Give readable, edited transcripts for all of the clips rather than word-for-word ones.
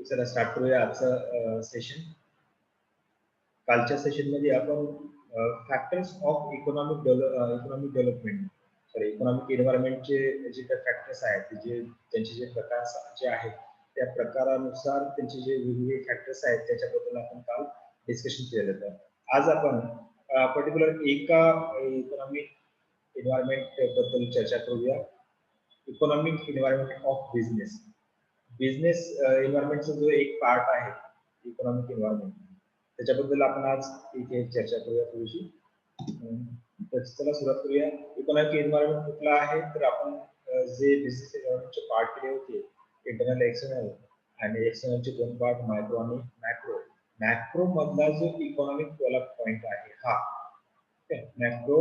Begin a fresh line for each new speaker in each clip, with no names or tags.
चला स्टार्ट करूया आजचं सेशन. कालच्या सेशन मध्ये आपण factors of economic development economic एन्व्हायरमेंटचे जे काही फॅक्टर्स आहेत जे त्यांचे जे प्रकार जे आहेत त्या प्रकारानुसार त्यांचे जे वेगवेगळे फॅक्टर्स आहेत त्याच्याबद्दल आपण काल डिस्कशन केलेलं होतं. आज आपण पर्टिक्युलर एका इकॉनॉमिक एन्व्हायरमेंट बद्दल चर्चा करूया. Economic environment of business. Business एन्व्हायरमेंटचा जो एक पार्ट आहे इकॉनॉमिक एन्व्हायरमेंट त्याच्याबद्दल आपण आज इथे चर्चा करूया थोडीशी. तर चला सुरुवात करूया. इकॉनॉमिक एन्व्हायरमेंट कुठला आहे तर आपण जे बिझनेस एन्व्हायरमेंटचे पार्ट केले होते इंटरनल एक्सटर्नल आणि एक्सटर्नलचे दोन पार्ट मायक्रो आणि मॅक्रो. मॅक्रो मधला जो इकॉनॉमिक डेव्हलप पॉइंट आहे हा मॅक्रो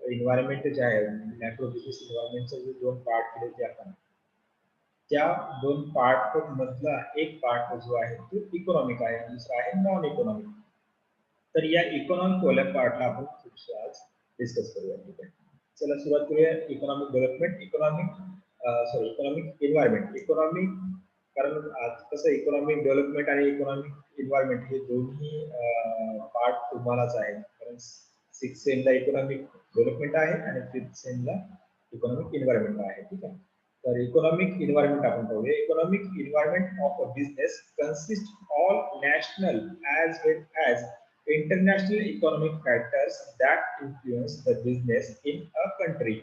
एन्व्हायरमेंट जे आहे मॅक्रो बिझनेस एन्व्हायरमेंटचे जे दोन पार्ट केले ते आपण त्या दोन पार्ट मधला एक पार्ट जो आहे तो इकॉनॉमिक आहे आणि दुसरा आहे नॉन इकॉनॉमिक. तर या इकॉनॉमिक वाल्या पार्टला आपण थोडंसं आज डिस्कस करूया. ठीक आहे, चला सुरुवात करूया. Economic development, economic environment. Economic कारण आज कसं इकॉनॉमिक डेव्हलपमेंट आणि इकॉनॉमिक एन्व्हायरमेंट हे दोन्ही पार्ट तुम्हालाच आहेत. कारण 6th सेमला इकॉनॉमिक डेव्हलपमेंट आहे आणि 5th सेमला इकॉनॉमिक एन्व्हायरमेंट आहे. ठीक आहे, तर इकॉनॉमिक एन्व्हायरमेंट आपण पाहूया. Economic environment of a business consist all national as well as international economic factors that influence the business in a country.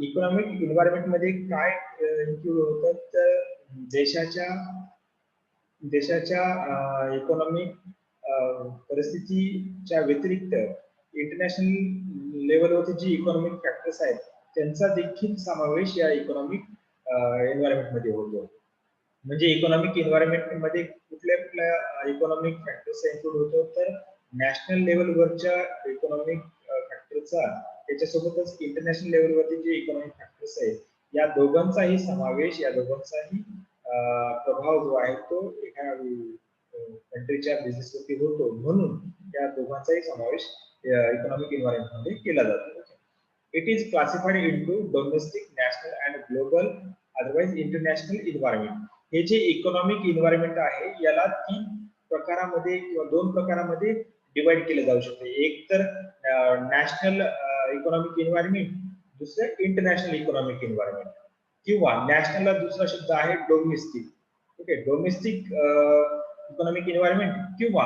Economic environment मध्ये काय इन्क्लूड होतं तर देशाच्या इकॉनॉमिक परिस्थितीच्या व्यतिरिक्त इंटरनॅशनल लेवलवरती जी इकॉनॉमिक फॅक्टर्स आहेत त्यांचा देखील समावेश या इकॉनॉमिक एन्व्हायरमेंट मध्ये होतो. म्हणजे इकॉनॉमिक एन्व्हायरमेंट मध्ये कुठल्या कुठल्या इकॉनॉमिक फॅक्टर्स इन्क्लूड होतो तर नॅशनल लेवलवरच्या इकॉनॉमिक फॅक्टरचा त्याच्यासोबतच इंटरनॅशनल लेवलवरती जे इकॉनॉमिक फॅक्टर्स आहेत या दोघांचाही समावेश, या दोघांचाही प्रभाव जो आहे तो एका कंट्रीच्या बिझनेसवरती होतो. म्हणून या दोघांचाही समावेश इकॉनॉमिक एन्व्हायरमेंट मध्ये केला जातो. It is classified into domestic, national and global, otherwise international environment. हे जे इकॉनॉमिक एन्व्हायरमेंट आहे याला तीन प्रकारामध्ये किंवा दोन प्रकारामध्ये डिवाइड केले जाऊ शकते. एक तर नॅशनल इकॉनॉमिक एन्व्हायरमेंट, दुसरं इंटरनॅशनल इकॉनॉमिक एन्व्हायरमेंट किंवा नॅशनलला दुसरा शब्द आहे domestic. Okay, domestic economic environment किंवा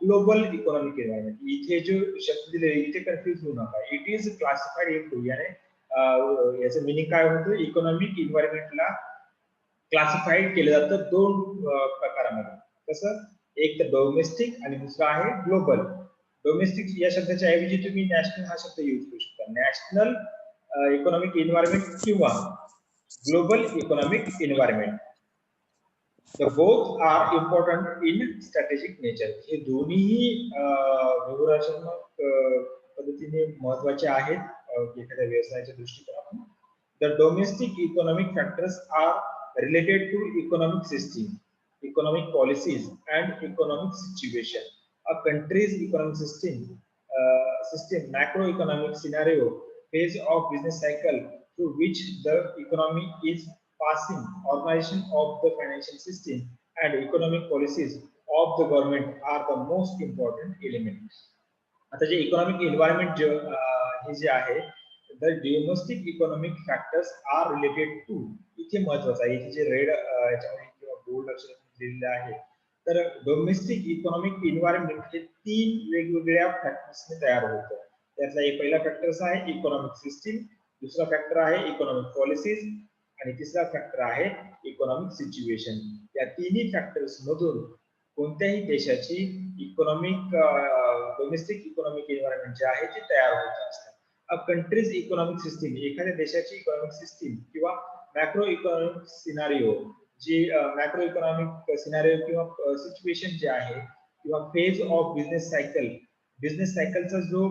ग्लोबल इकॉनॉमिक एन्व्हायरमेंट. इथे जो शब्द दिले इथे कन्फ्युज होऊ नका. इट इज क्लासिफाईड इनटू, याने याचं मिनिंग काय होतं, इकॉनॉमिक एन्व्हायरमेंटला क्लासिफाईड केलं जातं दोन प्रकारामध्ये. कसं, एक तर डोमेस्टिक आणि दुसरा आहे ग्लोबल. डोमेस्टिक या शब्दाच्या ऐवजी तुम्ही नॅशनल हा शब्द यूज करू शकता. नॅशनल इकॉनॉमिक एन्व्हायरमेंट किंवा global economic environment. The both are important in strategic nature. हे दोन्हीही व्यवहारात्मक पद्धतीने महत्त्वाचे आहेत एखाद्या व्यवसायाच्या दृष्टिकोनातून. The domestic economic factors are related to economic system, economic policies and economic situation. A country's economic system, macroeconomic scenario, phase of business cycle through which the economy is passing, organization of the financial system and economic policies of the government are the most important elements. आता जे economic environment हे जे आहे, the domestic economic factors are related to, इथे महत्त्वाचं आहे, इथे जे रेड याच्यामध्ये किंवा बोल्ड अक्षरात लिहिलेलं आहे तर डोमेस्टिक इकॉनॉमिक एन्व्हायरमेंट हे तीन वेगवेगळ्या फॅक्टर्सने तयार होतं. त्यातला एक पहिला फॅक्टर आहे इकॉनॉमिक सिस्टीम, दुसरा फॅक्टर आहे इकॉनॉमिक पॉलिसीज आणि तिसरा फॅक्टर आहे इकॉनॉमिक सिच्युएशन. या तिन्ही फॅक्टर्स मधून कोणत्याही देशाची इकॉनॉमिक डोमेस्टिक इकॉनॉमिक एन्व्हायरमेंट जे आहे ते तयार होत असतं. अ कंट्रीज इकॉनॉमिक सिस्टीम, एखाद्या देशाची इकॉनॉमिक सिस्टीम किंवा मॅक्रो इकॉनॉमिक सिनारिओ, जी मॅक्रो इकॉनॉमिक सिनारिओ किंवा सिच्युएशन जे आहे किंवा phase of business cycle, business सायकलचा जो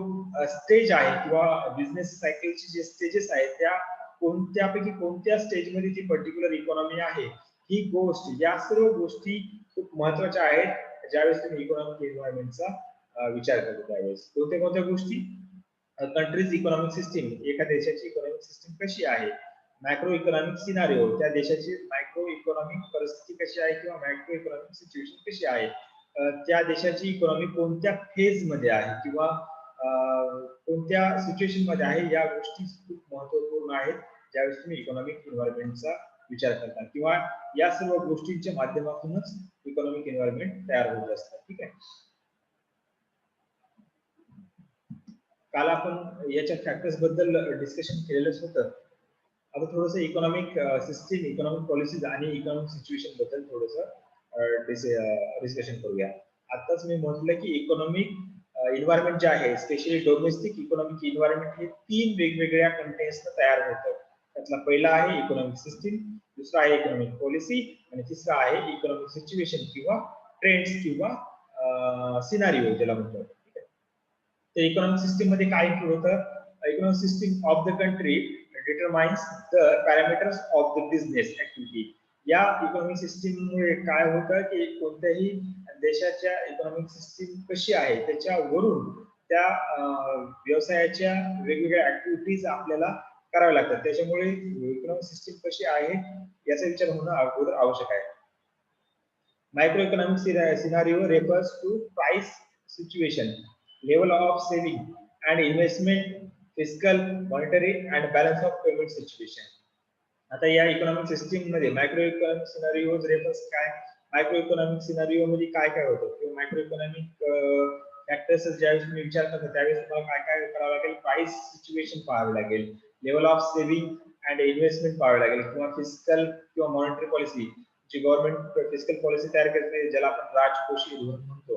स्टेज आहे किंवा बिझनेस सायकलचे जे स्टेजेस आहेत त्या कोणत्यापैकी कोणत्या स्टेजमध्ये ती पर्टिक्युलर इकॉनॉमी आहे, ही गोष्ट, या सर्व गोष्टी खूप महत्वाच्या आहेत ज्यावेळेस तुम्ही इकॉनॉमिक एन्व्हायरमेंटचा विचार करतो. त्यावेळेस कोणत्या गोष्टी, कंट्रीज इकॉनॉमिक सिस्टीम, एका देशाची इकॉनॉमिक सिस्टीम कशी आहे, मॅक्रो इकॉनॉमिक सिनारिओ, त्या देशाची मायक्रो इकॉनॉमिक परिस्थिती कशी आहे किंवा मॅक्रो इकॉनॉमिक सिच्युएशन कशी आहे, त्या देशाची इकॉनॉमी कोणत्या फेज मध्ये आहे किंवा कोणत्या सिच्युएशन मध्ये आहे, या गोष्टी खूप महत्वपूर्ण आहेत ज्यावेळेस तुम्ही इकॉनॉमिक एन्व्हायरमेंटचा विचार करता, किंवा या सर्व गोष्टींच्या माध्यमातूनच इकॉनॉमिक एन्व्हायरमेंट तयार होत असतात. ठीक आहे. काल आपण याच्या फॅक्टर्स बद्दल डिस्कशन केलेलंच होतं. आता थोडस इकॉनॉमिक सिस्टीम, इकॉनॉमिक पॉलिसीज आणि इकॉनॉमिक सिच्युएशन बद्दल थोडस डिस्कशन करूया. आताच मी म्हटलं की इकॉनॉमिक इन्व्हायरमेंट जे आहे, स्पेशली डोमेस्टिक इकॉनॉमिक इन्व्हायरमेंट, हे 3 वेगवेगळ्या कंटेन्सनं तयार होतं. त्यातला पहिला आहे इकॉनॉमिक सिस्टीम, दुसरा आहे इकॉनॉमिक पॉलिसी, आणि तिसरा आहे इकॉनॉमिक सिच्युएशन किंवा ट्रेंड्स किंवा सिनारिओ ज्याला म्हणतो. तर इकॉनॉमिक सिस्टीम मध्ये काय इन्क्लूड होतं? Economic system of the country determines the parameters of the business activity. या इकॉनॉमिक सिस्टीम मुळे काय होतं की कोणत्याही देशाच्या इकॉनॉमिक सिस्टीम कशी आहे त्याच्यावरून त्या व्यवसायाच्या वेगवेगळ्या ऍक्टिव्हिटीज आपल्याला कराव्या लागतात. त्याच्यामुळे इकॉनॉमिक सिस्टीम कशी आहे याचा विचार होणं अगोदर आवश्यक आहे. Microeconomic scenario refers to price situation, level of saving and investment, fiscal, monetary and balance of payment situation. आता या इकॉनॉमिक सिस्टीम मध्ये मायक्रो इकॉनॉमिक सिनारिओ रेफर्स काय, मायक्रो इकॉनॉमिक सिनारिओ मध्ये काय काय होतं किंवा मायक्रो इकॉनॉमिक फॅक्टर्स ज्यावेळेस तुम्ही विचार करता त्यावेळेस तुम्हाला काय काय करावं लागेल? प्राइस सिच्युएशन पाहावी लागेल, level of saving and investment पाहावे लागेल, किंवा फिस्कल किंवा मॉनिटरी पॉलिसी, जी गव्हर्नमेंट फिस्कल पॉलिसी तयार करते ज्याला आपण राजकोषीय धोरण म्हणतो,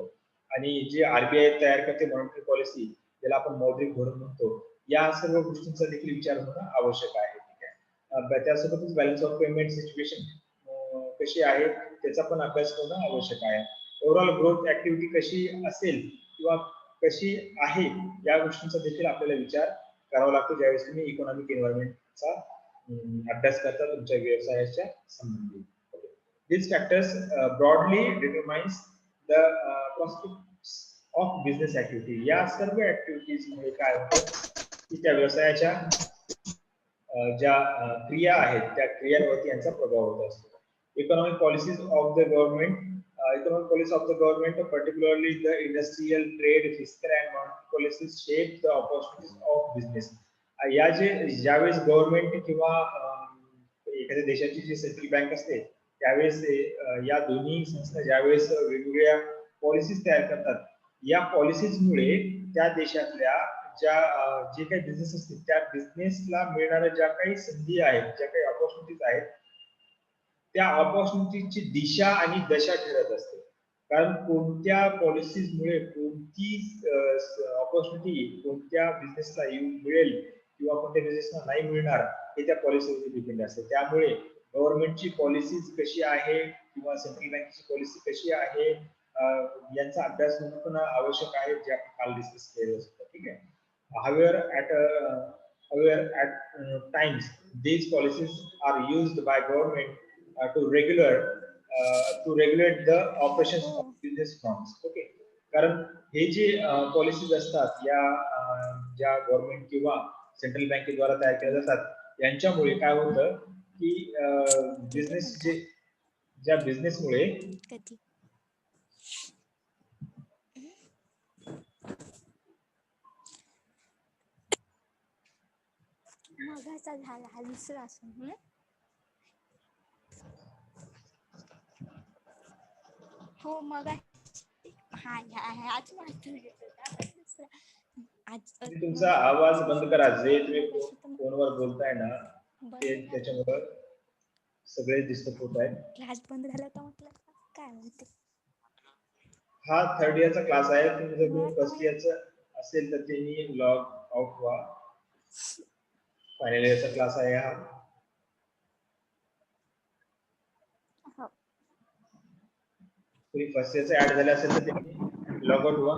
आणि जी आरबीआय तयार करते मॉनिटरी पॉलिसी ज्याला आपण मौद्रिक धोरण म्हणतो, या सर्व गोष्टींचा देखील विचार होणं आवश्यक आहे. त्यासोबतच बॅलन्स ऑफ पेमेंट सिच्युएशन कशी आहे त्याचा पण अभ्यास करणं आवश्यक आहे. ओव्हरऑल ग्रोथ ऍक्टिव्हिटी कशी असेल किंवा कशी आहे या गोष्टींचा देखील आपल्याला विचार करावा लागतो ज्यावेळेस तुम्ही इकॉनॉमिक एन्व्हायरमेंटचा अभ्यास करता तुमच्या व्यवसायाच्या संबंधित. These factors broadly determines the prospects of business activity. या सर्व ऍक्टिव्हिटीज मुळे काय होतं की त्या व्यवसायाच्या ज्या क्रिया आहेत त्या क्रियांवरती यांचा प्रभाव होत असतो. Economic policies of the government, economic policy of the government, particularly the industrial, trade, fiscal and monetary policies shape the opportunities of business. या ज्यावेळेस गव्हर्नमेंट किंवा एखाद्या देशाची जी सेंट्रल बँक असते त्यावेळेस या दोन्ही संस्था ज्यावेळेस वेगवेगळ्या पॉलिसीज तयार करतात, या पॉलिसीजमुळे त्या देशातल्या ज्या जे काही बिझनेस असतील त्या बिझनेसला मिळणाऱ्या ज्या काही संधी आहेत, ज्या काही ऑपॉर्च्युनिटीज आहेत, त्या ऑपॉर्च्युनिटीची दिशा आणि दशा ठरत असते. कारण कोणत्या पॉलिसीजमुळे कोणती ऑपॉर्च्युनिटी कोणत्या बिझनेसला मिळेल किंवा कोणत्या बिझनेसला नाही मिळणार हे त्या पॉलिसीवर डिपेंड असते. त्यामुळे गव्हर्नमेंटची पॉलिसीज कशी आहे किंवा सेंट्रल बँकेची पॉलिसी कशी आहे यांचा अभ्यास होणं पण आवश्यक आहे, जे आपण काल डिस्कस केलं असतं. ठीक आहे. However, at times these policies are used by government to regulate the operations of business firms. Okay. कारण हे जे पॉलिसीज असतात या ज्या गव्हर्नमेंट किंवा सेंट्रल बँकेद्वारा तयार केल्या जातात यांच्यामुळे काय होतं की बिझनेस ज्या बिझनेसमुळे
मगाचा झाला हा दुसरा असून हो मग आज
तुमचा आवाज बंद करा. जे तुम्ही फोनवर बोलताय ना ते त्याच्यामुळे सगळे डिस्टर्ब होत आहेत.
क्लास बंद झाला तर म्हटलं काय म्हणते.
हा थर्ड इयरचा क्लास आहे. तुम्ही जर फर्स्ट इयरचा असेल तर त्यांनी लॉग आउट व्हा. फायनल इयरचा क्लास आहे हा. तुम्ही फर्स्ट इयरचा ऍड झाले असेल तर त्यांनी लॉग आउट व्हा.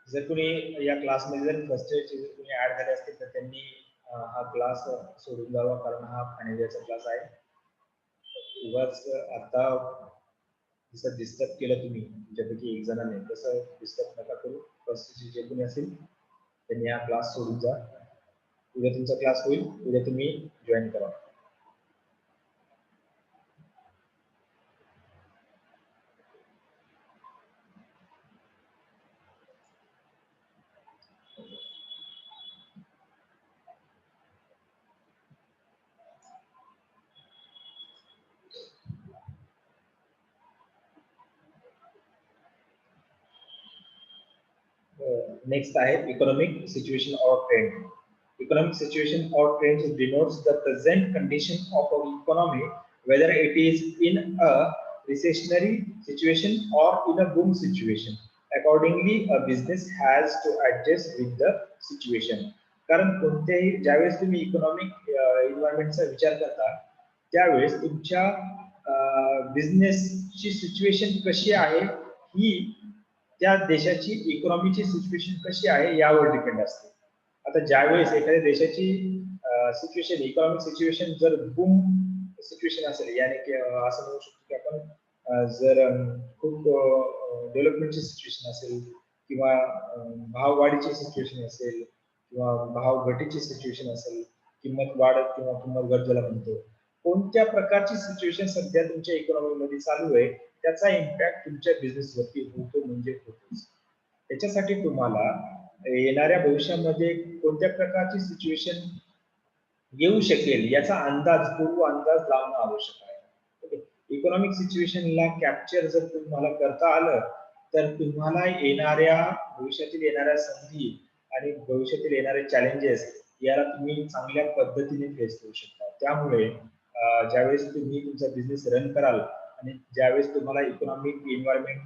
जर कोणी या क्लासमध्ये जर फर्स्ट इयरचे जर कोणी ऍड झाले असतील तर त्यांनी हा क्लास सोडून जावा, कारण हा फायनल क्लास आहे. उगाच आता जसं डिस्टर्ब केलं तुम्ही तुमच्यापैकी एक जणाने, तसं डिस्टर्ब नका करू. फर्स्ट जे कोणी असेल त्यांनी हा क्लास सोडून जा. उद्या तुमचा क्लास होईल, उद्या तुम्ही जॉईन करा. Next आहे economic situation or trend. Economic situation or trend denotes the present condition of our economy, whether it is in a recessionary situation or in a boom situation. Accordingly, a business has to adjust with the situation. कारण कोणत्याही ज्यावेळेस तुम्ही economic एन्व्हायरमेंटचा विचार करता त्यावेळेस तुमच्या बिझनेसची situation कशी आहे ही त्या देशाची इकॉनॉमीची सिच्युएशन कशी आहे यावर डिपेंड असते. आता ज्यावेळेस एखाद्या देशाची सिच्युएशन इकॉनॉमिक सिच्युएशन जर बूम सिच्युएशन असेल, यानी की असं म्हणू शकतो की आपण जर खूप डेव्हलपमेंटची सिच्युएशन असेल किंवा भाववाढीची सिच्युएशन असेल किंवा भाव घटीची सिच्युएशन असेल, किंमत वाढत किंवा किंमत घट ज्याला म्हणतो, कोणत्या प्रकारची सिच्युएशन सध्या तुमच्या इकॉनॉमीमध्ये चालू आहे त्याचा इम्पॅक्ट तुमच्या बिझनेसवरती होतो म्हणजे होतोच. त्याच्यासाठी तुम्हाला येणाऱ्या भविष्यामध्ये कोणत्या प्रकारची सिच्युएशन येऊ शकेल याचा अंदाज, पूर्व अंदाज लावणं आवश्यक आहे. इकॉनॉमिक सिच्युएशनला कॅप्चर जर तुम्हाला करता आलं तर तुम्हाला येणाऱ्या भविष्यातील येणाऱ्या संधी आणि भविष्यातील येणारे चॅलेंजेस याला तुम्ही चांगल्या पद्धतीने फेस करू शकता. त्यामुळे ज्यावेळेस तुम्ही तुमचा बिझनेस रन कराल आणि ज्यावेळेस तुम्हाला इकॉनॉमिक एन्व्हायरमेंट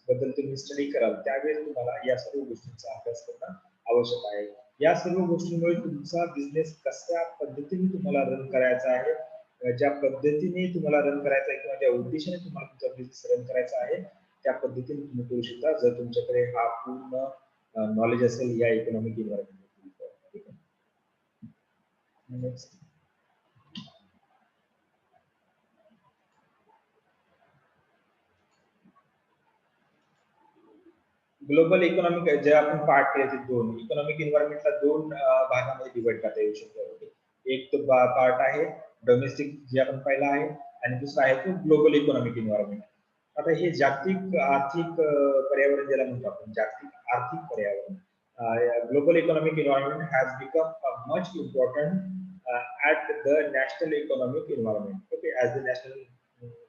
बद्दल तुम्ही स्टडी कराल त्यावेळेस तुम्हाला या सर्व गोष्टींचा अभ्यास करणं आवश्यक आहे. या सर्व गोष्टींमुळे तुमचा बिझनेस कशा पद्धतीने तुम्हाला रन करायचा आहे, ज्या पद्धतीने तुम्हाला रन करायचा आहे किंवा ज्या उद्देशाने तुम्हाला तुमचा बिझनेस रन करायचा आहे त्या पद्धतीने तुम्ही करू शकता जर तुमच्याकडे हा पूर्ण नॉलेज असेल या इकॉनॉमिक एन्व्हायरमेंट. ठीक आहे. नेक्स्ट ग्लोबल इकॉनॉमिक जे आपण पार्ट केले ते दोन इकॉनॉमिक एन्व्हायरमेंटला दोन भागामध्ये डिवाइड करता येऊ शकतो. एक तो पार्ट आहे डोमेस्टिक जे आपण पाहिला आहे आणि दुसरा आहे तो ग्लोबल इकॉनॉमिक एन्व्हायरमेंट. आता हे जागतिक आर्थिक पर्यावरण ज्याला म्हणतो आपण, जागतिक आर्थिक पर्यावरण. Global economic environment has become much important at the national economic environment. Okay, as the national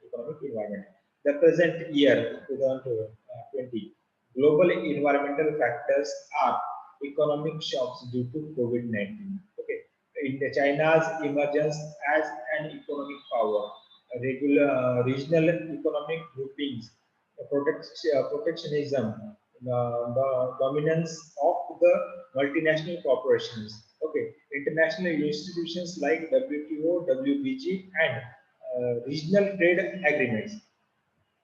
economic environment. The present year 2020 global environmental factors are economic shocks due to COVID-19. Okay, in China's emergence as an economic power, regional economic groupings, protectionism, the dominance of the multinational corporations. Okay, international institutions like WTO, WBG, and regional trade agreements.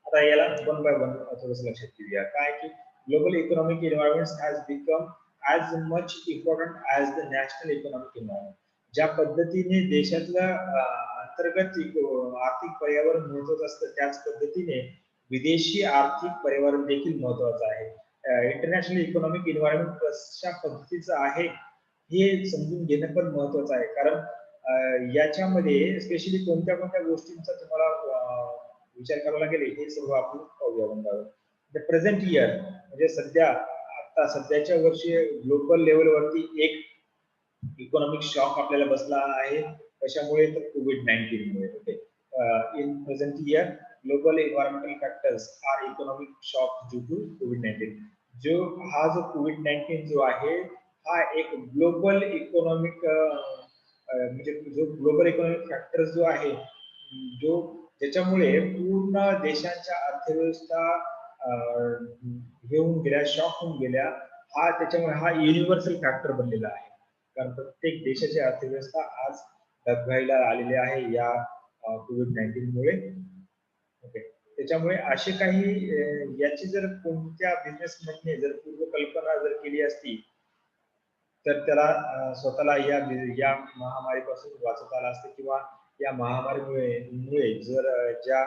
आता याला one by one थोडंसं लक्षात घेऊया. काय की global economic environment has become as much important as the national economic environment. ज्या पद्धतीने देशातलं अंतर्गत आर्थिक पर्यावरण महत्वाचं असतं त्याच पद्धतीने विदेशी आर्थिक पर्यावरण देखील महत्वाचं आहे. इंटरनॅशनल इकॉनॉमिक एन्व्हायरमेंट कशा पद्धतीचं आहे हे समजून घेणं पण महत्वाचं आहे, कारण याच्यामध्ये स्पेशली कोणत्या कोणत्या गोष्टींचा तुम्हाला विचार करावा लागेल हे सर्व आपण पाहूया. द प्रेझेंट इयर म्हणजे सध्या आता सध्याच्या वर्षी ग्लोबल लेवलवरती एक इकॉनॉमिक शॉक आपल्याला बसला आहे. कशामुळे तर COVID-19 मुळे. Okay, in present year global environmental factors are economic shock due to COVID-19. जो हा जो COVID-19 जो आहे हा एक ग्लोबल इकॉनॉमिक म्हणजे जो ग्लोबल इकॉनॉमिक फॅक्टर जो आहे जो त्याच्यामुळे पूर्ण देशांच्या अर्थव्यवस्था घेऊन गेल्या, शॉक होऊन गेल्या. हा त्याच्यामुळे हा युनिव्हर्सल फॅक्टर बनलेला आहे, कारण प्रत्येक देशाची अर्थव्यवस्था आज डबघाईला आलेली आहे या COVID-19 मुळे. ओके, त्याच्यामुळे असे काही याची जर कोणत्या बिझनेसमॅनने जर पूर्वकल्पना जर केली असती तर त्याला स्वतःला या महामारीपासून वाचवता आलं असतं किंवा या महामारीमुळे जर ज्या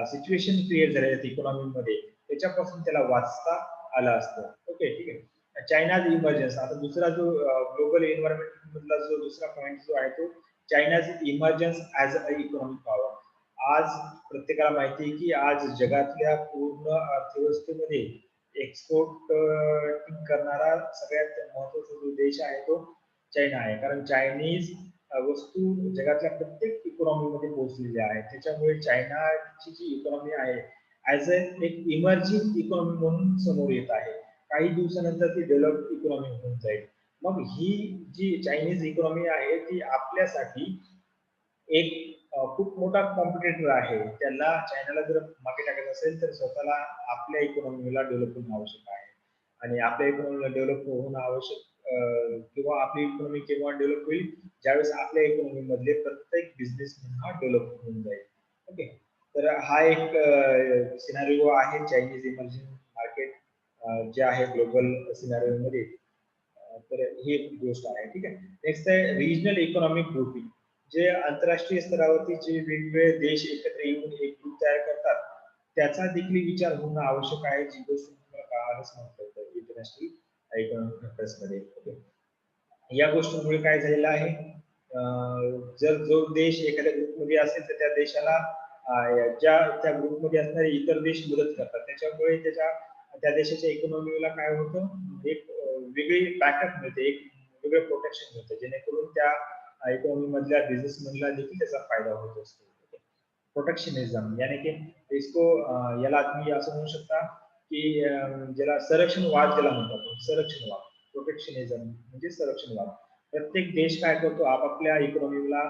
सिच्युएशन क्रिएट झाल्या आहेत इकॉनॉमीमध्ये त्याच्यापासून त्याला वाचता आलं असतं. ओके, ठीक आहे. चायनाज इमर्जन्स, आता दुसरा जो ग्लोबल एन्व्हायरमेंट मधला जो दुसरा पॉईंट जो आहे तो चायनाज emergence as a economic power. आज प्रत्येकाला माहिती आहे की आज जगातल्या पूर्ण अर्थव्यवस्थेमध्ये एक्सपोर्ट करणारा सगळ्यात महत्वाचा जो देश आहे तो चायना आहे. कारण चायनीज वस्तू जगातल्या प्रत्येक इकॉनॉमीमध्ये पोहोचलेल्या आहेत. त्याच्यामुळे चायनाची जी इकॉनॉमी आहे ऍज अ एक इमर्जिंग इकॉनॉमी म्हणून समोर येत आहे. काही दिवसानंतर ती डेव्हलप इकॉनॉमी होऊन जाईल. मग ही जी चायनीज इकॉनॉमी आहे ती आपल्यासाठी एक खूप मोठा कॉम्पिटिटर आहे. त्याला चायनाला जर मागे टाकायचं असेल तर स्वतःला आपल्या इकॉनॉमीला डेव्हलप होणं आवश्यक आहे. आणि आपल्या इकॉनॉमीला डेव्हलप होणं आवश्यक किंवा आपली इकॉनॉमी केव्हा डेव्हलप होईल ज्यावेळेस आपल्या इकॉनॉमी मधले प्रत्येक बिझनेसमॅन हा डेव्हलप होऊन जाईल. ओके, तर हा एक सिनारिओ आहे चायनीज इमर्जिंग मार्केट जे आहे ग्लोबल सिनारिओ मध्ये. तर ही एक गोष्ट आहे. ठीक आहे. नेक्स्ट आहे रिजनल इकॉनॉमिक ग्रुपिंग. जे आंतरराष्ट्रीय स्तरावरती जे वेगवेगळे देश एकत्र येऊन एक ग्रुप तयार करतात त्याचा देखील विचार होणं आवश्यक आहे. जी गोष्ट तुम्हाला कळायलाच नव्हतं इंटरनॅशनल इकॉनॉमिक अफेअर्स मध्ये. ओके, या गोष्टीमुळे काय झालेलं आहे जर जो देश एखाद्या ग्रुपमध्ये असेल तर त्या देशाला ज्या त्या ग्रुपमध्ये असणारे इतर देश मदत करतात. त्याच्यामुळे त्या देशाच्या इकॉनॉमीला काय होतं एक वेगळी बॅकअप मिळते, एक वेगळं प्रोटेक्शन मिळतं जेणेकरून त्या इकॉनॉमी मधल्या बिझनेसमॅनला देखील त्याचा फायदा होत असतो. प्रोटेक्शनिझम यानी की इसको याला तुम्ही असं म्हणू शकता की ज्याला संरक्षणवाद ज्याला म्हणतात संरक्षणवाद. प्रोटेक्शनिझम म्हणजे संरक्षणवाद. प्रत्येक देश काय करतो आपापल्या इकॉनॉमीला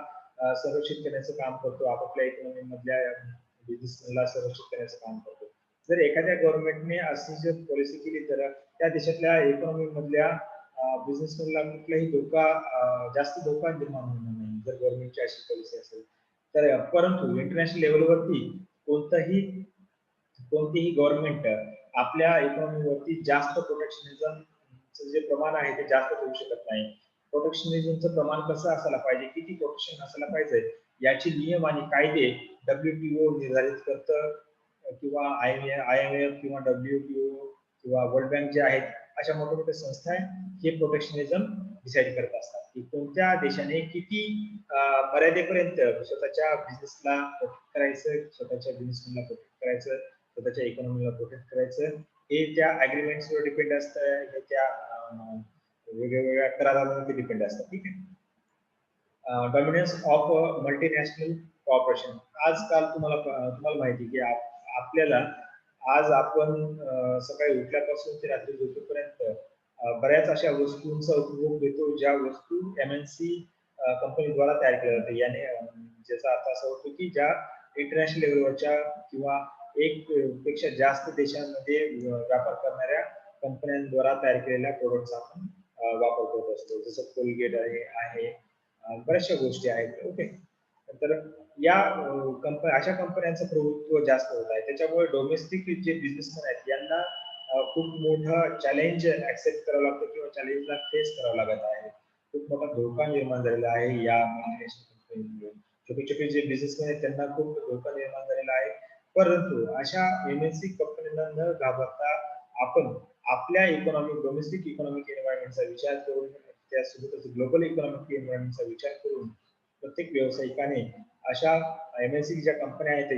संरक्षित करण्याचं काम करतो, आपापल्या इकॉनॉमी मधल्या बिझनेसमॅनला संरक्षित करण्याचं काम करतो. जर एखाद्या गव्हर्नमेंटने अशी जर पॉलिसी केली तर त्या देशातल्या इकॉनॉमी मधल्या बिझनेसमॅनला कुठलाही धोका जास्त धोका निर्माण होणार नाही जर गव्हर्नमेंटची अशी पॉलिसी असेल तर. परंतु इंटरनॅशनल लेवलवरती कोणतीही गव्हर्नमेंट आपल्या इकॉनॉमीवरती जास्त प्रोटेक्शनिझम जे प्रमाण आहे ते जास्त ठेवू शकत नाही. प्रोटेक्शनिझमचं प्रमाण कसं असायला पाहिजे, किती प्रोटेक्शन असायला पाहिजे याचे नियम आणि कायदे WTO निर्धारित करतं किंवा IMF किंवा WTO किंवा वर्ल्ड बँक जे आहेत अशा मोठ्या मोठ्या संस्था आहेत हे प्रोटेक्शनिझम डिसाईड करत असतात की कोणत्या देशाने किती मर्यादेपर्यंत स्वतःच्या बिझनेसला प्रोटेक्ट करायचं, स्वतःच्या बिझनेसमॅनला प्रोटेक्ट करायचं, स्वतःच्या इकॉनॉमीला प्रोटेक्ट करायचं हे त्या अग्रीमेंट्सवर डिपेंड असतं, हे त्या वेगवेगळ्या करारांवरती डिपेंड असतं. ठीक आहे. Dominance of multinational corporation. आजकाल तुम्हाला माहिती की आपल्याला आज आपण सकाळी उठल्यापासून ते रात्री झोपेपर्यंत बऱ्याच अशा वस्तूंचा उपभोग घेतो ज्या वस्तू MNC कंपनीद्वारा तयार केल्या जातात. याने ज्याचा अर्थ असा होतो की ज्या इंटरनॅशनल लेवलवरच्या किंवा एक पेक्षा जास्त देशांमध्ये व्यापार करणाऱ्या कंपन्यांद्वारा तयार केलेल्या प्रोडक्ट्स आपण वापर करत असतो. जसं कोलगेट आहे बऱ्याचशा गोष्टी आहेत. ओके, तर या अशा कंपन्यांचं प्रभुत्व जास्त होत आहे. त्याच्यामुळे डोमेस्टिक जे बिझनेसमॅन आहेत यांना खूप मोठं चॅलेंज ऍक्सेप्ट करावं लागतं किंवा चॅलेंजला फेस करावं लागत आहे. खूप मोठा धोका निर्माण झालेला आहे या मल्टीनॅशनल कंपनीमुळे. छोटे छोटे जे बिझनेसमॅन आहेत त्यांना खूप धोका निर्माण झालेला आहे. परंतु अशा MNC कंपन्यांना न घाबरता आपण आपल्या डोमेस्टिक इकॉनॉमिक एन्व्हायरमेंटचा विचार करून त्यासोबतच ग्लोबल इकॉनॉमिक एन्व्हायरमेंटचा विचार करून प्रत्येक व्यावसायिकाने अशा MNC ज्या कंपन्या आहेत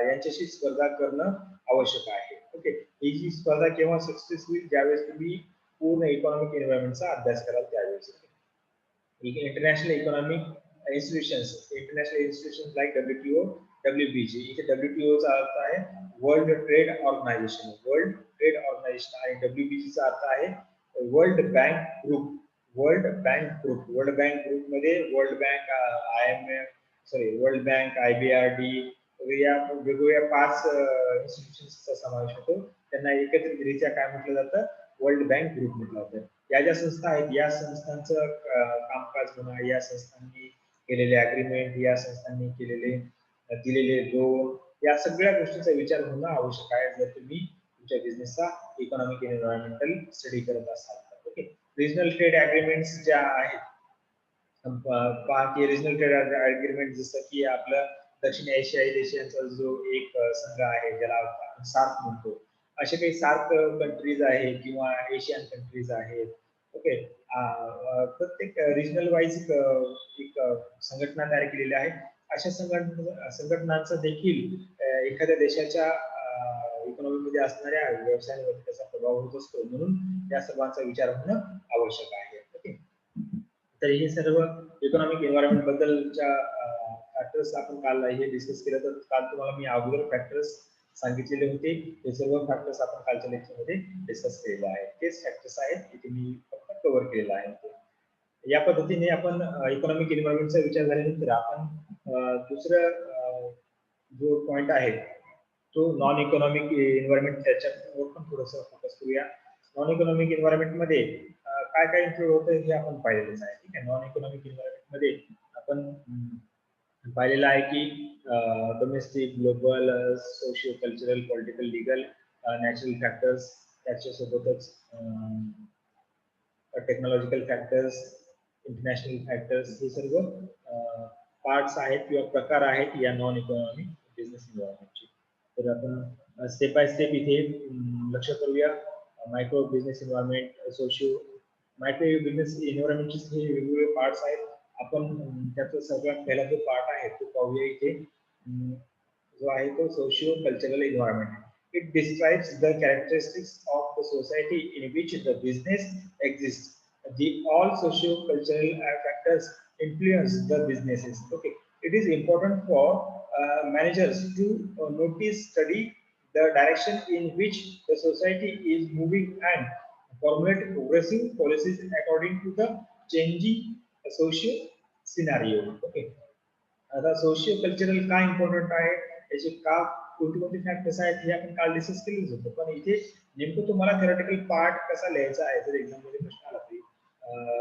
यांच्याशी स्पर्धा करणं आवश्यक आहे. ओके, ही जी स्पर्धा केव्हा सक्सेस होईल ज्यावेळेस तुम्ही पूर्ण इकॉनॉमिक एन्व्हायरमेंटचा अभ्यास कराल त्यावेळेस. International economic institutions like WTO, WBG. इथे WTO चा अर्थ आहे world trade organization. World trade organization आणि WBG चा अर्थ आहे world bank group. World bank group मध्ये world bank, world bank, IBRD या वेगवेगळ्या 5 इन्स्टिट्यूशन्सचा समावेश होतो. त्यांना एकत्रितरित्या काय म्हटलं जातं, वर्ल्ड बँक ग्रुप म्हटलं जातं. या ज्या संस्था आहेत या संस्थांचं कामकाज म्हणा, या संस्थांनी केलेले अग्रीमेंट, या संस्थांनी दिलेले लोन या सगळ्या गोष्टींचा विचार होणं आवश्यक आहे जर तुम्ही तुमच्या बिझनेसचा इकॉनॉमिक एन्व्हायरमेंटल स्टडी करत असाल तर. ओके, रिजनल ट्रेड अग्रीमेंट्स ज्या आहेत, पहा की रिजनल ट्रेड अग्रीमेंट जसं की आपलं दक्षिण आशियाई देशांचा जो एक संघ आहे ज्याला आपण सार्क म्हणतो, असे काही सार्क कंट्रीज आहे किंवा एशियन कंट्रीज आहेत. ओके, प्रत्येक रिजनल वाईज एक संघटना तयार केलेली आहे. अशा संघटनांचा देखील एखाद्या देशाच्या इकॉनॉमीमध्ये असणाऱ्या व्यवसायांवरती त्याचा प्रभाव होत असतो, म्हणून या सर्वांचा विचार होणं आवश्यक आहे. ओके, तर हे सर्व इकॉनॉमिक एन्व्हायरमेंट बद्दलच्या फॅक्टर्स आपण काल हे डिस्कस केलं. तर काल तुम्हाला मी अगोदर फॅक्टर्स सांगितलेले होते, हे सर्व फॅक्टर्स आपण कालच्या लेक्चरमध्ये डिस्कस केलेले आहेत. तेच फॅक्टर्स आहेत ते मी फक्त कव्हर केलेलं आहे. या पद्धतीने आपण इकॉनॉमिक एन्व्हायरमेंटचा विचार झाल्यानंतर आपण दुसरं जो पॉइंट आहे तो नॉन इकॉनॉमिक एन्व्हायरमेंट, त्याच्यावर पण थोडंसं फोकस करूया. नॉन इकॉनॉमिक एन्व्हायरमेंट मध्ये काय काय इन्क्लूड होतं हे आपण पाहिलेलंच आहे. ठीक आहे, नॉन इकॉनॉमिक एन्व्हायरमेंट मध्ये आपण पाहिलेलं आहे की domestic, global, socio cultural, political, legal, natural factors, त्याच्यासोबतच टेक्नॉलॉजिकल फॅक्टर्स, इंटरनॅशनल फॅक्टर्स, हे सर्व पार्ट्स आहेत किंवा प्रकार आहेत या नॉन इकॉनॉमिक बिझनेस एन्व्हायरमेंटचे. तर आपण स्टेप बाय स्टेप इथे लक्ष करूया. Micro business environment, socio micro business एन्व्हायरमेंटचे हे वेगवेगळे पार्ट्स आहेत. आपण त्याचा सगळ्यात पहिला जो पार्ट आहे तो पाहूया इथे, जो आहे तो socio cultural environment. It describes the characteristics of the society in which the business exists. All socio-cultural factors influence the businesses. Okay, it is important for managers to notice, study the direction in which the society is moving and formulate progressive policies according to the changing social scenario. Okay, आता socio cultural का important आहे, याचे का कोणते factors आहेत हे आपण काल डिस्कस केलेच होतं. पण इथे नेमकं तुम्हाला थेरॉटिकल पार्ट कसा लिहायचा आहे जर एक्झाम मध्ये प्रश्न आला तरी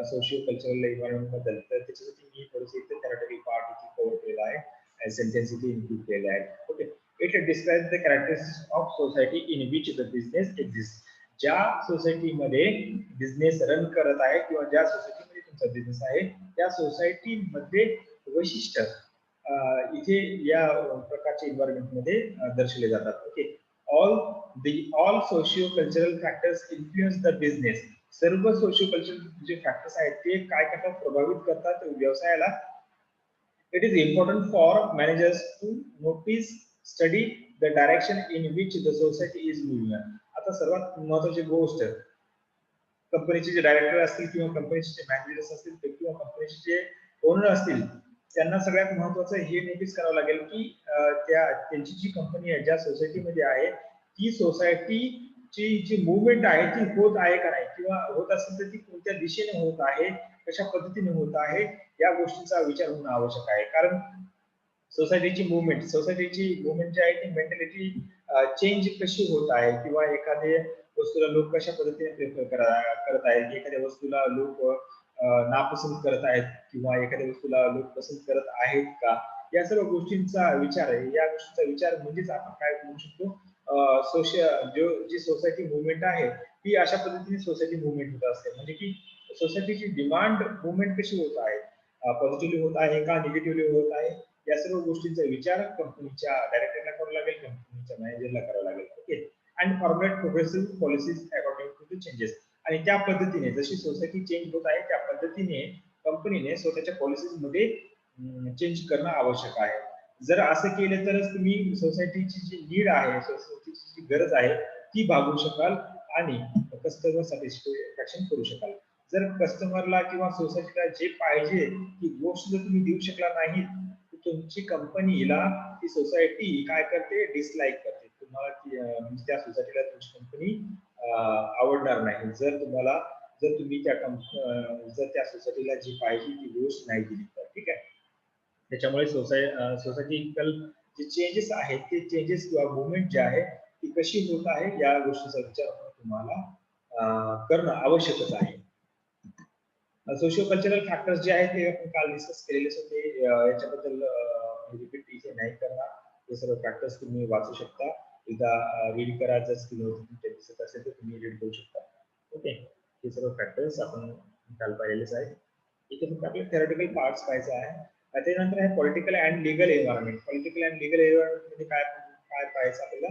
सोशिओ कल्चरल एन्व्हायरमेंट बद्दल, तर त्याच्यासाठी मी थोडंसं इथे थेरॉटिकल पार्ट इथे कव्हर केलेला आहे, सेंटेन्स इथे इन्क्लूड केलेले आहेत. Okay, it describes the characteristics of society in which the business exist. ज्या सोसायटीमध्ये बिझनेस रन करत आहे किंवा ज्या सोसायटीमध्ये तुमचा बिझनेस आहे त्या सोसायटीमध्ये वैशिष्ट्य इथे या प्रकारच्या एन्व्हायरमेंट मध्ये दर्शवले जातात. Okay, all socio cultural factors influence the business. सर्व सोशिओ कल्चरल जे फॅक्टर्स आहेत ते काय करतात, प्रभावित करतात व्यवसायाला. It is important for managers to notice, study the direction in which the society is moving. आता सर्वात महत्वाची गोष्ट, कंपनीचे जे डायरेक्टर असतील किंवा कंपनीचे जे मॅनेजर्स असतील किंवा कंपनीचे जे ओनर असतील, त्यांना सगळ्यात महत्वाचं हे नोटीस करावं लागेल की त्यांची जी कंपनी आहे ज्या सोसायटीमध्ये आहे ती सोसायटीची जी मुवमेंट आहे ती होत आहे का नाही, किंवा होत असेल तर ती कोणत्या दिशेने होत आहे, कशा पद्धतीने होत आहे, या गोष्टींचा विचार होणं आवश्यक आहे. कारण सोसायटीची मुवमेंट जी आहे ती मेंटॅलिटी चेंज कशी होत आहे, किंवा एखाद्या वस्तूला लोक कशा पद्धतीने प्रेफर करत आहेत, एखाद्या वस्तूला लोक नापसंत करत आहेत किंवा एखाद्या वस्तूला लोक पसंत करत आहेत का, या सर्व गोष्टींचा विचार आहे. या गोष्टींचा विचार म्हणजेच आपण काय म्हणू शकतो, जी सोसायटी मुवमेंट आहे ती अशा पद्धतीने सोसायटी मुवमेंट होत असते. म्हणजे की सोसायटीची डिमांड मुवमेंट कशी होत आहे, पॉझिटिव्हली होत आहे का निगेटिव्हली होत आहे, या सर्व गोष्टींचा विचार कंपनीच्या डायरेक्टरला करावा लागेल, कंपनीच्या मॅनेजरला करावा लागेल. Okay, and formulate progressive policies according to the changes. आणि त्या पद्धतीने जशी सोसायटी चेंज होत आहे त्या पद्धतीने कंपनीने स्वतःच्या पॉलिसीज मध्ये चेंज करणं आवश्यक आहे. जर असं केलं तरच तुम्ही सोसायटीची जी नीड आहे, सोसायटीची जी गरज आहे ती भागवू शकाल आणि कस्टमर सॅटिस्फॅक्शन करू शकाल. जर कस्टमरला किंवा सोसायटीला जे पाहिजे ती गोष्ट जर तुम्ही देऊ शकला नाही तर तुमची कंपनीला ती सोसायटी काय करते, डिसलाईक करते. तुम्हाला म्हणजे त्या सोसायटीला तुमची कंपनी आवडणार नाही जर तुम्ही जर त्या सोसायटीला जी पाहिजे ती गोष्ट नाही दिली तर. ठीक आहे, त्याच्यामुळे सोसायटिकल जे चेंजेस आहेत ते चेंजेस किंवा मुवमेंट जे आहे ती कशी होत आहे या गोष्टीचा विचार तुम्हाला करणं आवश्यकच आहे. सोशिओ कल्चरल फॅक्टर्स जे आहेत ते आपण काल डिस्कस केलेलेच होते, याच्याबद्दल रिपीट इथे नाही करणार. हे सर्व फॅक्टर्स तुम्ही वाचू शकता. एकदा रीड करा, जर स्क्रीनवर दिसत असेल तर तुम्ही रीड करू शकता. ओके, हे सर्व फॅक्टर्स आपण काल पाहिलेलेच आहेत. इथे फक्त आपल्याला थेरॉटिकल पार्ट्स पाहायचं आहे. त्यानंतर आहे political and legal environment. Political and legal environment मध्ये काय काय पाहायचं आपल्याला?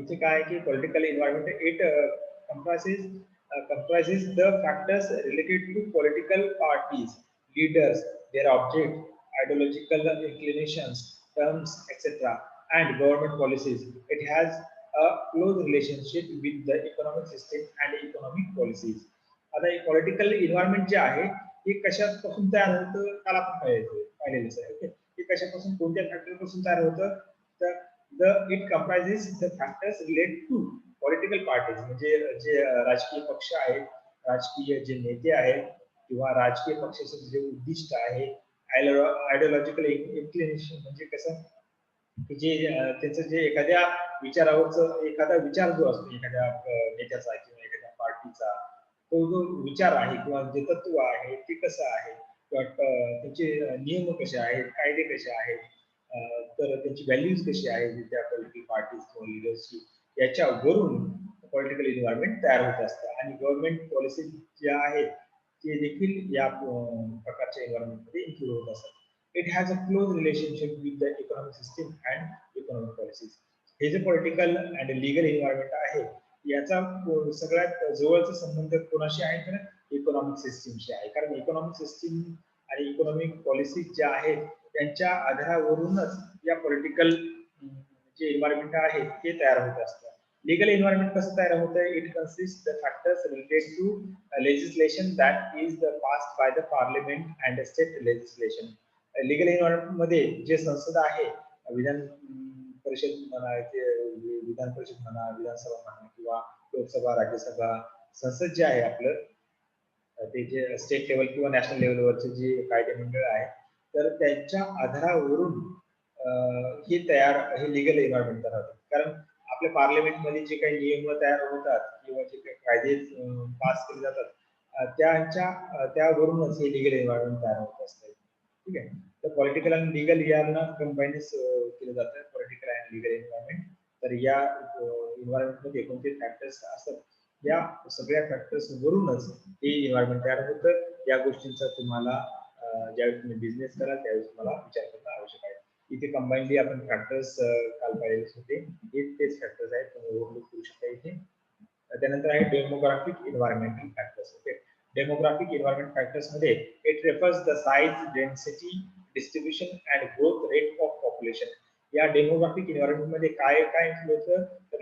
इथे काय आहे की political environment it comprises the factors related to political parties, leaders, their object, ideological inclinations, terms, etc., and government policies. It has a close relationship with the economic system and economic policies. आता हे political environment जे आहे हे कशापासून तयार होतं काल आपण पाहिलेलंच आहे. ओके, हे कशापासून, कोणत्या फॅक्टर पासून तयार होतं? तर it comprises the factors related to political parties, म्हणजे जे राजकीय पक्ष आहेत, राजकीय जे नेते आहेत किंवा राजकीय पक्षाचं जे उद्दिष्ट आहे, आयडिओलॉजिकल इन्क्लिनेशन म्हणजे कसं की जे त्याचं जे एखाद्या विचारावरच एखादा विचार जो असतो एखाद्या नेत्याचा किंवा एखाद्या पार्टीचा, तो जो विचार आहे किंवा जे तत्व आहे ते कसं आहे, किंवा त्याचे नियम कसे आहेत, कायदे कसे आहेत, तर त्यांची व्हॅल्यूज कशी आहेत त्या पॉलिटिकल पार्टीज किंवा लिडर्सची, याच्यावरून पॉलिटिकल इन्व्हायरमेंट तयार होत असतं. आणि गव्हर्नमेंट पॉलिसी ज्या आहेत ते देखील या प्रकारच्या इन्व्हायरमेंटमध्ये इन्क्लूड होत असतात. It has a close relationship with the economic system and economic policies. हे जे पॉलिटिकल अँड लिगल इन्व्हायरमेंट आहे याचा सगळ्यात जवळचा संबंध कोणाशी आहे तर इकॉनॉमिक सिस्टीमशी आहे. कारण इकॉनॉमिक सिस्टीम आणि इकॉनॉमिक पॉलिसीज ज्या आहेत त्यांच्या आधारावरूनच या पॉलिटिकल जे इन्व्हायरमेंट आहे ते तयार होत असतं. लीगल इन्व्हायरमेंट कसं तयार होतं? It consist the factors related to legislation that is the passed by the parliament and state legislation. Legal environment मध्ये जे संसद आहे, विधान परिषद म्हणा, विधान परिषद म्हणा, विधानसभा म्हणा किंवा लोकसभा, राज्यसभा, संसद जे आहे आपलं, ते जे स्टेट लेवल किंवा नॅशनल लेवलवरचे जे कायदे मंडळ आहे, तर त्यांच्या आधारावरून हे लीगल इन्व्हायरमेंट तयार होतं. कारण आपल्या पार्लमेंटमध्ये जे काही नियम तयार होतात किंवा जे काही कायदे पास केले जातात त्यावरूनच हे लीगल इन्व्हायरमेंट तयार होत असते. ठीक आहे, तर पॉलिटिकल आणि लीगल यांना कंबाईनच केलं जातं, पॉलिटिकल अँड लीगल इन्व्हायरमेंट. तर या इन्व्हायरमेंटमध्ये कोणते फॅक्टर्स असतात, या सगळ्या फॅक्टर्स वरूनच हे इन्व्हायरमेंट तयार होतं. या गोष्टींचा तुम्हाला ज्यावेळी तुम्ही बिझनेस कराल त्यावेळेस तुम्हाला विचार करणं आवश्यक आहे. इथे कंबाईनली आपण फॅक्टर्स काल पाहिलेच होते, तेच फॅक्टर्स आहेत, तुम्ही ओव्हरलुक करू शकता इथे. त्यानंतर आहे demographic environmental factors. Okay, demographic environment factors मध्ये it refers the size, density, distribution and growth rate of population. या डेमोग्राफिक इन्व्हायरमेंट मध्ये काय काय होतं तर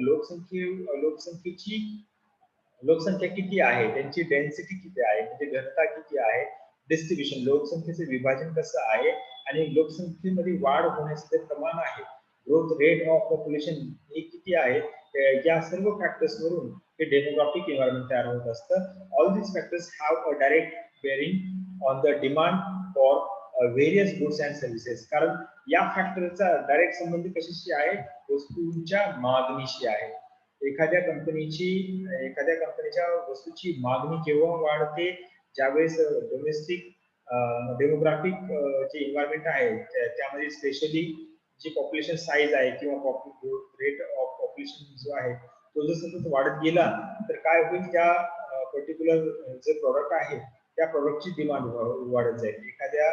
लोकसंख्या किती आहे, त्यांची डेन्सिटी किती आहे म्हणजे घनता किती आहे, डिस्ट्रीब्युशन लोकसंख्येचे विभाजन कसं आहे, आणि लोकसंख्येमध्ये वाढ होण्याचे प्रमाण आहे, ग्रोथ रेट ऑफ पॉप्युलेशन हे किती आहे, या सर्व फॅक्टर्स वरून हे डेमोग्राफिक इन्व्हायरमेंट तयार होत असतं. All this factors have a direct bearing on the demand for various goods and services. कारण या फॅक्टरचा डायरेक्ट संबंध कशाशी आहे, वस्तूंच्या मागणीशी आहे. एखाद्या कंपनीच्या वस्तूची मागणी केव्हा वाढते, ज्यावेळेस डोमेस्टिक डेमोग्राफिक जे इन्व्हायरमेंट आहे त्यामध्ये स्पेशली जी पॉप्युलेशन साईज आहे किंवा रेट ऑफ पॉप्युलेशन जो आहे तो जर सतत वाढत गेला तर काय होईल, त्या पर्टिक्युलर जे प्रॉडक्ट आहे त्या प्रॉडक्टची डिमांड वाढत जाईल. एखाद्या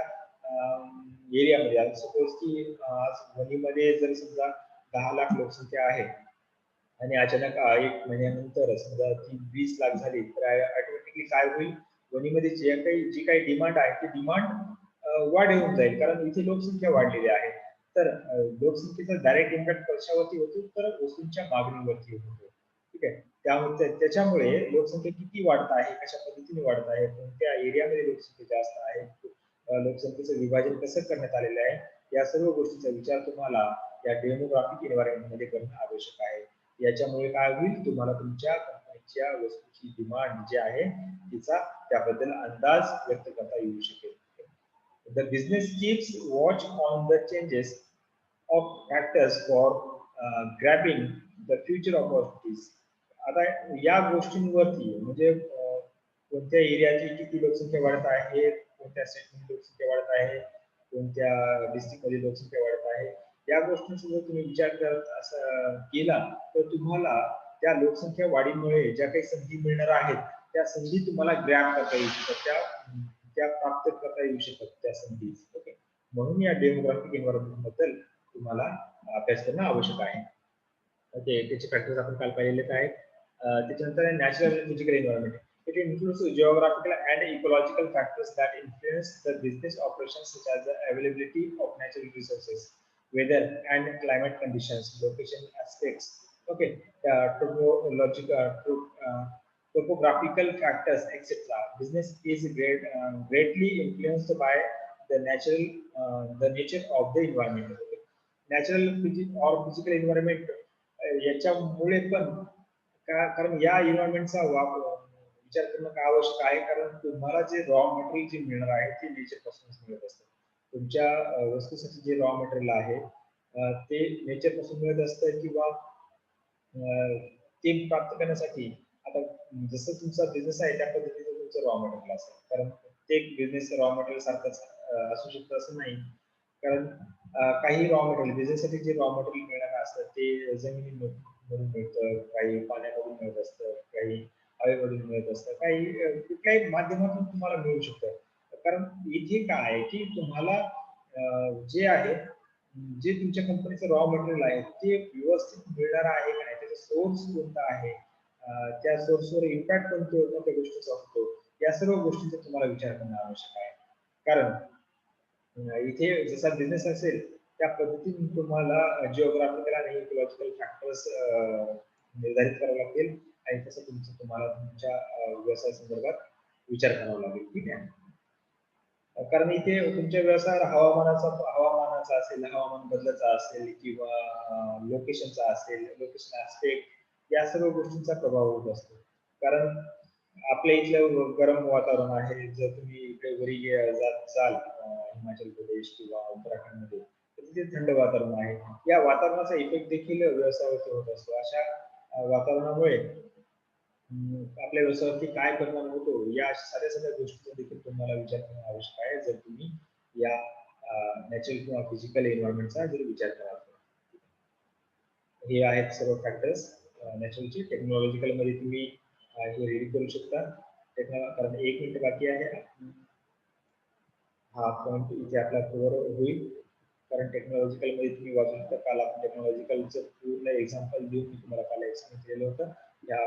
एरियामध्ये सपोज की आज वणीमध्ये जर समजा 10 लाख लोकसंख्या आहे आणि अचानक 1 महिन्यानंतर समजा ती 20 लाख झाली, तर ऑटोमॅटिकली काय होईल, वणीमध्ये जी काही डिमांड आहे ती डिमांड वाढ येऊन जाईल, कारण इथे लोकसंख्या वाढलेली आहे. तर लोकसंख्येचा डायरेक्ट इम्पॅक्ट कशावरती होतो तर वस्तूंच्या मागणीवरती होतो. ठीक आहे, त्याच्यामुळे लोकसंख्या किती वाढत आहे, कशा पद्धतीने वाढत आहे, कोणत्या एरियामध्ये लोकसंख्या जास्त आहे, लोकसंख्येचं विभाजन कसं करण्यात आलेलं आहे, या सर्व गोष्टीचा विचार तुम्हाला या डेमोग्राफिक एन्व्हायरमेंट मध्ये करणं आवश्यक आहे. याच्यामुळे काय होईल, तुम्हाला तुमच्या कंपनीच्या वस्तूची डिमांड जी आहे तिचा त्याबद्दल अंदाज व्यक्त करता येऊ शकेल. The business keeps watch on the changes of factors for grabbing the future opportunities. आता या गोष्टींवरती म्हणजे कोणत्या एरियाची किती लोकसंख्या वाढत आहे, कोणत्या स्टेटमध्ये लोकसंख्या वाढत आहे, कोणत्या डिस्ट्रिक्ट मध्ये लोकसंख्या वाढत आहे, या गोष्टींचा जर तुम्ही विचार करत असं केला तर तुम्हाला त्या लोकसंख्या वाढीमुळे ज्या काही संधी मिळणार आहेत त्या संधी तुम्हाला ग्रॅब करता येऊ शकतात, त्या प्राप्त करता येऊ शकतात त्या संधी. ओके, म्हणून या डेमोग्राफिक एन्व्हायरमेंट बद्दल तुम्हाला अभ्यास करणं आवश्यक आहे. ओके, त्याचे फॅक्टर्स आपण काल पाहिलेले आहेत. त्याच्यानंतर natural and physical environment. It includes geographical and ecological factors that influence the business operations such as the availability of natural resources, weather and climate conditions, location aspects. Okay, topographical factors, etc. Business is greatly influenced by the nature of the environment. Okay. Natural or physical environment याच्यामुळे पण कारण या एन्व्हायरमेंटचा विचार करणं का आवश्यक आहे, कारण तुम्हाला जे रॉ मटेरियल जे मिळणार आहे ते नेचर पासूनच मिळत असतं. तुमच्या वस्तूसाठी जे रॉ मटेरियल आहे ते नेचर पासून मिळत असतं किंवा ते प्राप्त करण्यासाठी आता जसं तुमचा बिझनेस आहे त्या पद्धतीचं तुमचं रॉ मटेरियल असेल, कारण प्रत्येक बिझनेस रॉ मटेरियल सारखंच असू शकतं असं नाही. कारण काही रॉ मटेरियल बिझनेससाठी जे रॉ मटेरियल मिळणार असतं ते जमिनीमधून मिळतं, काही पाण्यामधून मिळत असतं, काही हवेमधून मिळत असतं, काही कुठल्याही माध्यमातून तुम्हाला मिळू शकतं. कारण इथे काय आहे की तुम्हाला जे आहे जे तुमच्या कंपनीचं रॉ मटेरियल आहे ते व्यवस्थित मिळणार आहे का नाही, त्याचा सोर्स कोणता आहे, त्या सोर्सवर इम्पॅक्ट कोणत्या गोष्टीचा होतो, या सर्व गोष्टींचा तुम्हाला विचार करणं आवश्यक आहे. कारण इथे जसा बिझनेस असेल त्या पद्धतीने तुम्हाला जिओग्राफिकल आणि इकॉलॉजिकल फॅक्टर्स निर्धारित करावे लागतील आणि तसं तुम्हाला तुमच्या व्यवसाय संदर्भात विचार करावा लागेल. ठीक आहे, कारण इथे तुमच्या व्यवसायावर हवामानाचा असेल, हवामान बदलाचा असेल किंवा लोकेशनचा असेल, लोकेशन ऍस्पेक्ट, या सर्व गोष्टींचा प्रभाव होत असतो. कारण आपल्या इथलं गरम वातावरण आहे, जर तुम्ही इकडे वरी जाल हिमाचल प्रदेश किंवा उत्तराखंडमध्ये तर तिथे थंड वातावरण आहे. या वातावरणाचा इफेक्ट देखील व्यवसायावरती होत असतो. अशा वातावरणामुळे आपल्या व्यवसायावरती काय परिणाम होतो या साऱ्या सगळ्या गोष्टींचा देखील तुम्हाला विचार करणं आवश्यक आहे, जर तुम्ही या नॅचरल किंवा फिजिकल एन्व्हायरमेंटचा जर विचार कराल तर. हे आहेत सर्व फॅक्टर्स नॅचरलचे. टेक्नॉलॉजिकल मध्ये तुम्ही हे रेडी करू शकता. कारण 1 मिनिट बाकी आहे, हा पॉईंट इथे आपला कव्हर होईल. कारण टेक्नॉलॉजिकल मध्ये तुम्ही वाचू शकता. काल आपण टेक्नॉलॉजिकलचं पूर्ण एक्झाम्पल देऊन मी तुम्हाला काल एक्सप्लेन केलं होतं. या